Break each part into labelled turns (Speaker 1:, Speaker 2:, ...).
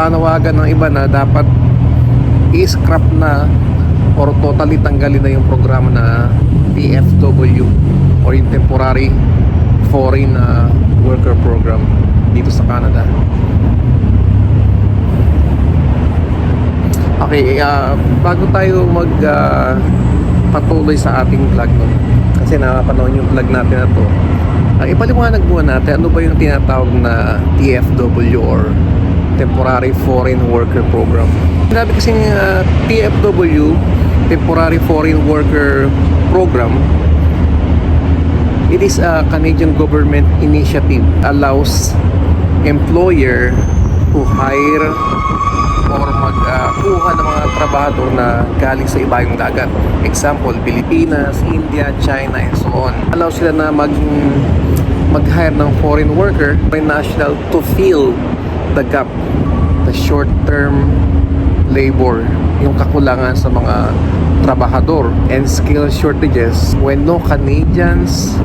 Speaker 1: Panawagan ng iba na dapat i-scrap na or totally tanggalin na yung programa na TFW or yung Temporary Foreign Worker Program dito sa Canada. Okay, bago tayo patuloy sa ating vlog, no? Kasi napapanood yung vlog natin na to, ipaliwanag muna natin ano ba yung tinatawag na TFW or Temporary Foreign Worker Program. Sinabi kasing TFW, Temporary Foreign Worker Program, it is a Canadian government initiative, allows employer to hire or magkuha ng mga trabahador na galing sa ibayong dagat. Example, Pilipinas, India, China, and so on. Allow sila na mag-hire ng foreign worker, foreign national, to fill the gap, the short-term labor, yung kakulangan sa mga trabahador and skill shortages when no Canadians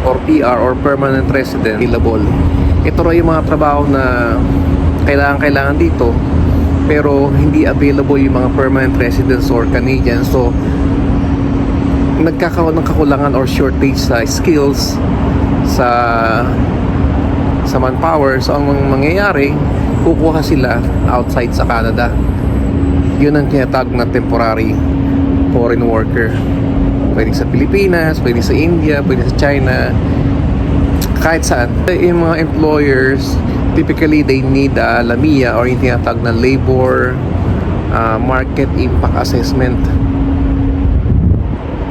Speaker 1: or PR or permanent resident available. Ito rin yung mga trabaho na kailangan dito pero hindi available yung mga permanent residents or Canadians, so nagkakaroon ng kakulangan or shortage sa skills sa manpower. So ang mangyayari, kukuha sila outside sa Canada. Yun ang tinatawag na temporary foreign worker. Pwede sa Pilipinas, pwede sa India, pwede sa China, kahit saan. Yung mga employers, typically they need LAMIA or yung tinatawag na Labor Market Impact Assessment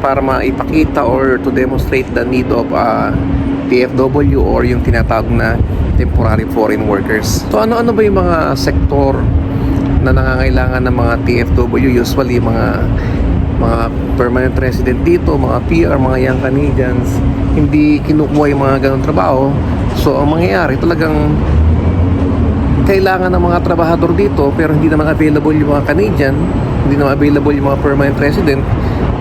Speaker 1: para maipakita or to demonstrate the need of TFW or yung tinatawag na temporary foreign workers. So ano ba yung mga sektor na nangangailangan ng mga TFW? Usually mga permanent resident dito, mga PR, mga young Canadians, hindi kinukuha yung mga ganong trabaho. So ang mangyayari, talagang kailangan ng mga trabahador dito pero hindi naman available yung mga Canadian, hindi naman available yung mga permanent resident.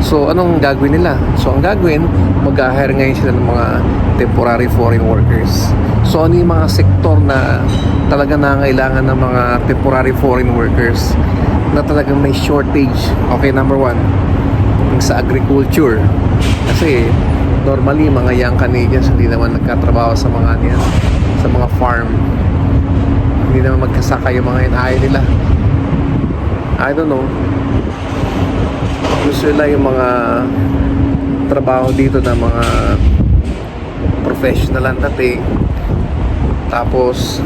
Speaker 1: So anong gagawin nila? So ang gagawin, mag-hire ngayon sila ng mga temporary foreign workers. So ano yung mga sektor na talaga nangangailangan ng mga temporary foreign workers na talagang may shortage? Okay, number one, yung sa agriculture. Kasi normally mga young Canadians hindi naman nagkatrabaho sa mga niyan, sa mga farm. Hindi naman magkasaka yung mga inaaya nila. I don't know, gusto nila yung mga trabaho dito na mga professional ang dating, tapos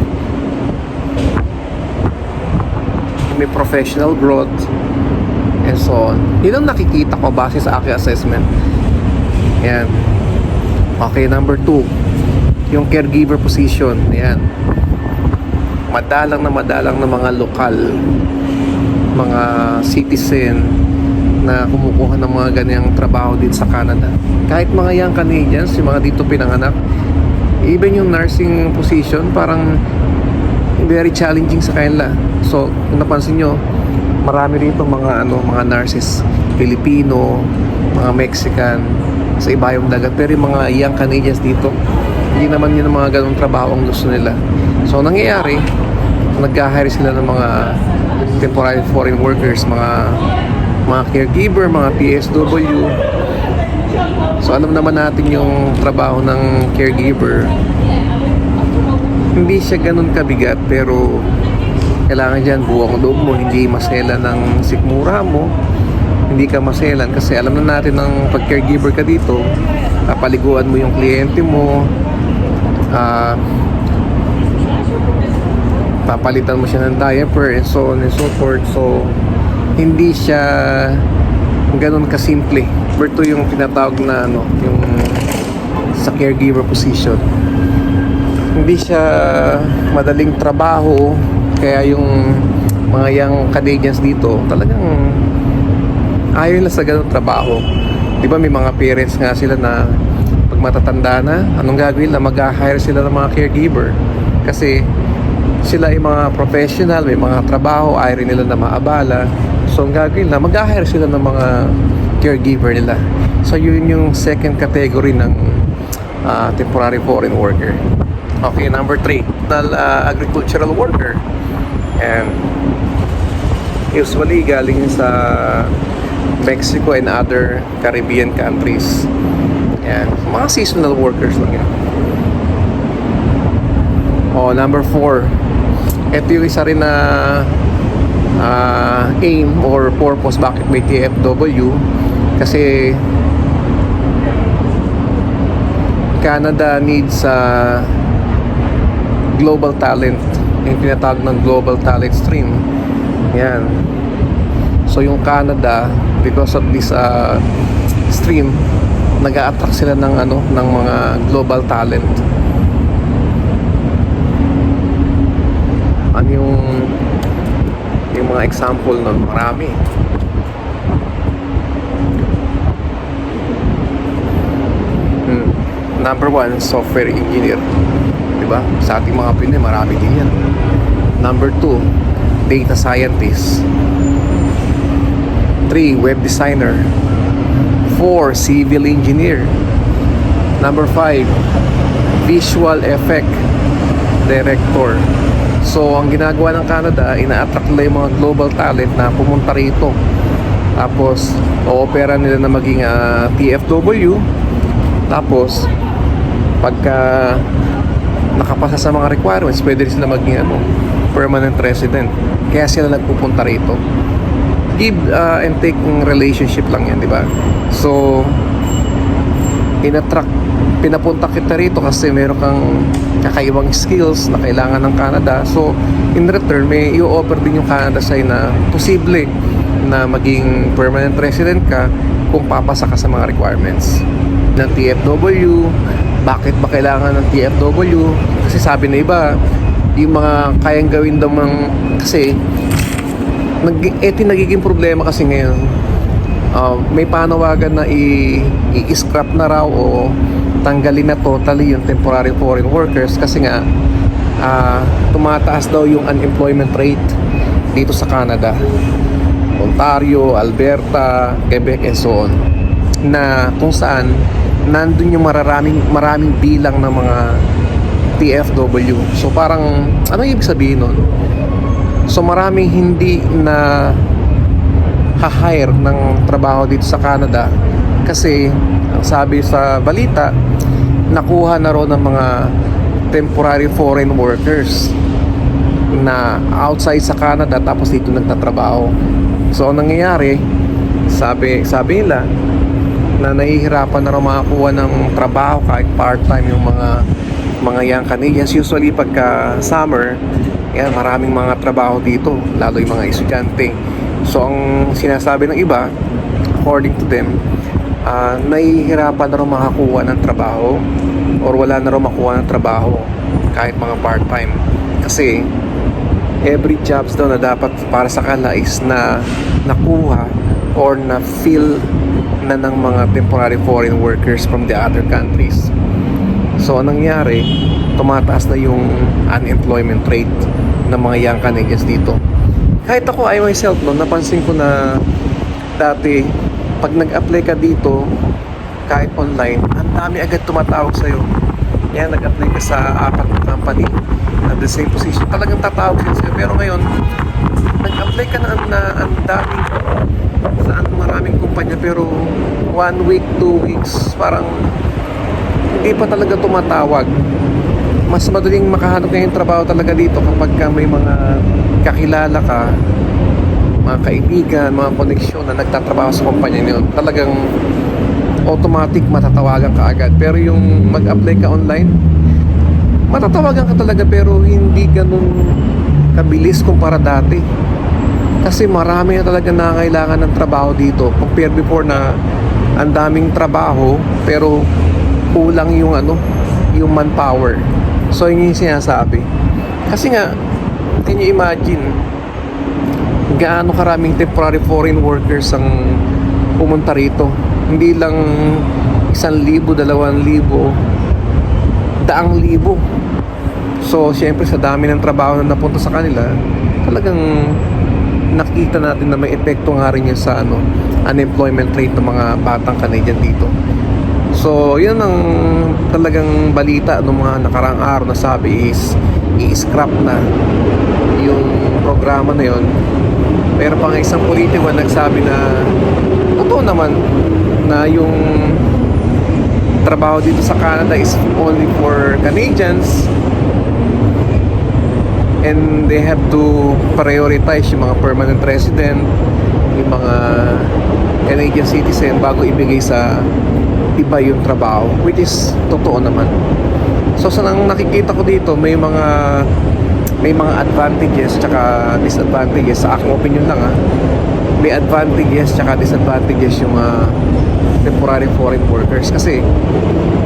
Speaker 1: may professional growth and so on. Yun ang nakikita ko base sa aking assessment. Yan. Okay, number 2, yung caregiver position. Yan, madalang na mga lokal, mga citizen na kumukuha ng mga ganyang trabaho din sa Canada. Kahit mga young Canadians, yung mga dito pinanganak, even yung nursing position, parang very challenging sa kanila. So, kung napansin nyo, marami rito mga nurses, Filipino, mga Mexican, sa ibayong dagat. Pero yung mga young Canadians dito, hindi naman yun ang mga ganong trabaho ang gusto nila. So, nangyayari, nag-hire sila ng mga temporary foreign workers, mga caregiver, mga PSW. So alam naman natin yung trabaho ng caregiver, hindi siya ganun kabigat, pero kailangan dyan buwang loob mo, hindi masela ng sikmura mo, hindi ka maselan. Kasi alam na natin ng pag caregiver ka dito, paliguan mo yung kliyente mo, papalitan mo siya ng diaper and so on and so forth. So hindi siya ganun kasimple. Number 2, yung tinatawag na yung sa caregiver position, hindi siya madaling trabaho. Kaya yung mga young Canadians dito talagang ayaw nila sa ganun trabaho. Di ba may mga parents nga sila na pag matatanda na, anong gagawin na mag-hire sila ng mga caregiver kasi sila ay mga professional, may mga trabaho, ayaw rin nila na maabala. So ang gagawin na, mag-hire sila ng mga caregiver nila. So yun yung second category ng temporary foreign worker. Okay, number 3, agricultural worker. And usually galing sa Mexico and other Caribbean countries. Yan, mga seasonal workers lang yan. Number 4. Ito yung isa rin na aim or purpose bakit may TFW. Kasi Canada needs global talent, yung tinatawag ng global talent stream. Yan. So yung Canada, because of this stream, nag-a-attract sila ng ng mga global talent. Ano yung mga example nun? Marami. Number 1, software engineer. Diba? Sa ating mga Pinoy, marami din yan. Number 2, data scientist. 3, web designer. 4, civil engineer. Number 5, visual effect director. So, ang ginagawa ng Canada, ina-attract nila yung mga global talent na pumunta rito. Tapos, o-opera nila na maging TFW. Tapos, pagka nakapasa sa mga requirements, pwede rin sila maging permanent resident. Kaya sila nagpupunta rito. Give and take relationship lang yan, di ba? So, in-attract, pinapunta kita rito kasi meron kang kakaibang skills na kailangan ng Canada. So, in return, may i-offer din yung Canada sa'yo na posible na maging permanent resident ka kung papasa ka sa mga requirements ng TFW. Bakit ba kailangan ng TFW? Kasi sabi na iba, yung mga kayang gawin daw kasi nagiging problema kasi ngayon. May panawagan na i-scrap na raw o tanggalin na totally yung temporary foreign workers kasi nga tumataas daw yung unemployment rate dito sa Canada. Ontario, Alberta, Quebec and so on, na kung saan nandun yung maraming bilang ng mga TFW. So parang ano ibig sabihin nun? So maraming hindi na ha-hire ng trabaho dito sa Canada kasi ang sabi sa balita, nakuha na raw ng mga temporary foreign workers na outside sa Canada tapos dito nagtatrabaho. So ang nangyayari, sabi nila na nahihirapan na raw makakuha ng trabaho kahit part-time yung mga young Canadians. Usually pagka summer, yan, maraming mga trabaho dito, lalo yung mga estudyante. So ang sinasabi ng iba, according to them, nahihirapan na raw makakuha ng trabaho or wala na raw makuha ng trabaho kahit mga part-time. Kasi every jobs daw na dapat para sa kanila is na nakuha or na fill na ng mga temporary foreign workers from the other countries. So anong nangyari, tumataas na yung unemployment rate ng mga young Canadians dito. Kahit ako, I myself, napansin ko na dati pag nag-apply ka dito kahit online, ang dami agad tumatawag sa'yo. Yan, nag-apply ka sa 4 na company at the same position, talagang tatawag sa'yo. Pero ngayon, nag-apply ka na ang daming sa maraming kumpanya, pero 1 week, 2 weeks, parang hindi pa talaga tumatawag. Mas madaling makahanap ngayong trabaho talaga dito kapag may mga kakilala ka, mga kaibigan, mga koneksyon na nagtatrabaho sa kumpanya niyo. Talagang automatic matatawagan ka agad. Pero yung mag-apply ka online, matatawagan ka talaga pero hindi ganun kabilis kumpara dati. Kasi marami na talaga nakakailangan ng trabaho dito compare before na ang daming trabaho pero kulang yung yung manpower. So yun yung sinasabi. Kasi nga, can you imagine gaano karaming temporary foreign workers ang pumunta rito? Hindi lang 1,000, 2,000, 100,000. So syempre sa dami ng trabaho na napunta sa kanila, talagang nakita natin na may epekto nga rin yun sa unemployment rate ng mga batang Canadian dito. So yun ang talagang balita ng mga nakaraang araw na sabi is i-scrap na yung programa na yon. Meron pa nga isang politiko na nagsabi na totoo naman na yung trabaho dito sa Canada is only for Canadians and they have to prioritize yung mga permanent resident, yung mga Canadian citizen bago ibigay sa iba yung trabaho, which is totoo naman. So sa nang nakikita ko dito may mga advantages tsaka disadvantages sa aking opinion lang may advantages tsaka disadvantages yung temporary foreign workers kasi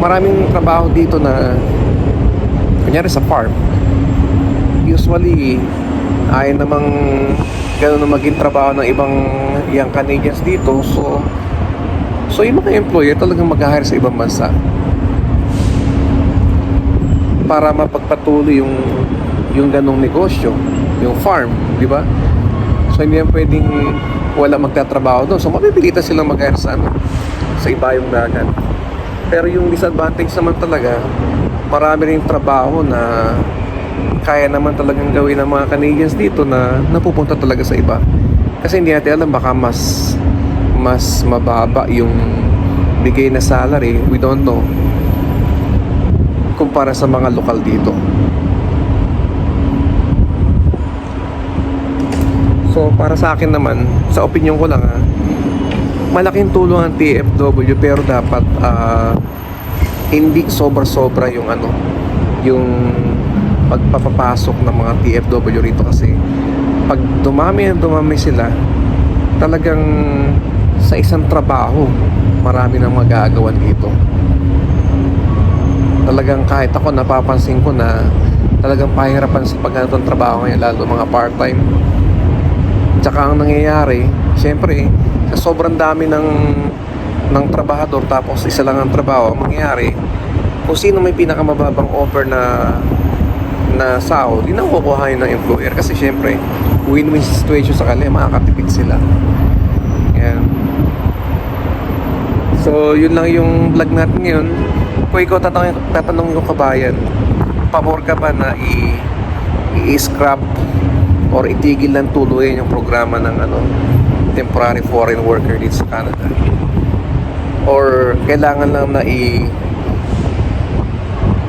Speaker 1: maraming trabaho dito na kunyari sa farm usually ay namang gano'n na maging trabaho ng ibang young Canadians dito, so yung mga employer talagang mag-hire sa ibang bansa para mapagpatuloy yung ganong negosyo, yung farm, di ba? So hindi yan pwedeng wala magtatrabaho doon, so mapipilitan silang mag-hire sa ibayong dagat. Pero yung disadvantage naman talaga, marami rin trabaho na kaya naman talagang gawin ng mga Canadians dito na napupunta talaga sa iba. Kasi hindi natin alam, baka mas mababa yung bigay na salary, we don't know, kumpara sa mga lokal dito. So para sa akin naman, sa opinion ko lang malaking tulong ang TFW, pero dapat hindi sobra-sobra yung yung pagpapapasok ng mga TFW rito, kasi pag dumami sila, talagang sa isang trabaho marami nang magagawan dito. Talagang kahit ako napapansin ko na talagang pahirapan sa paghanap ng trabaho ngayon, lalo mga part-time. Tsaka ang nangyayari, syempre sa sobrang dami ng trabahador tapos isa lang ang trabaho, ang mangyayari kung sino may pinakamababang offer na sahod, yun ang kukuhain ng employer, kasi syempre win-win situation sa kanila, makakatipid sila. Yan. So yun lang yung vlog natin ngayon. Kung ikaw tatanong yung kabayan, pabor ka ba na i-scrap or itigil ng tuluyan yung programa ng temporary foreign worker dito sa Canada, or kailangan lang na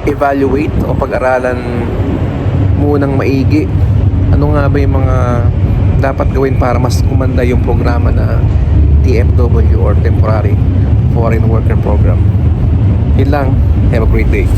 Speaker 1: evaluate o pag-aralan munang maigi ano nga ba yung mga dapat gawin para mas kumanda yung programa na TFW or temporary foreign worker program. Yun lang. Have a great day.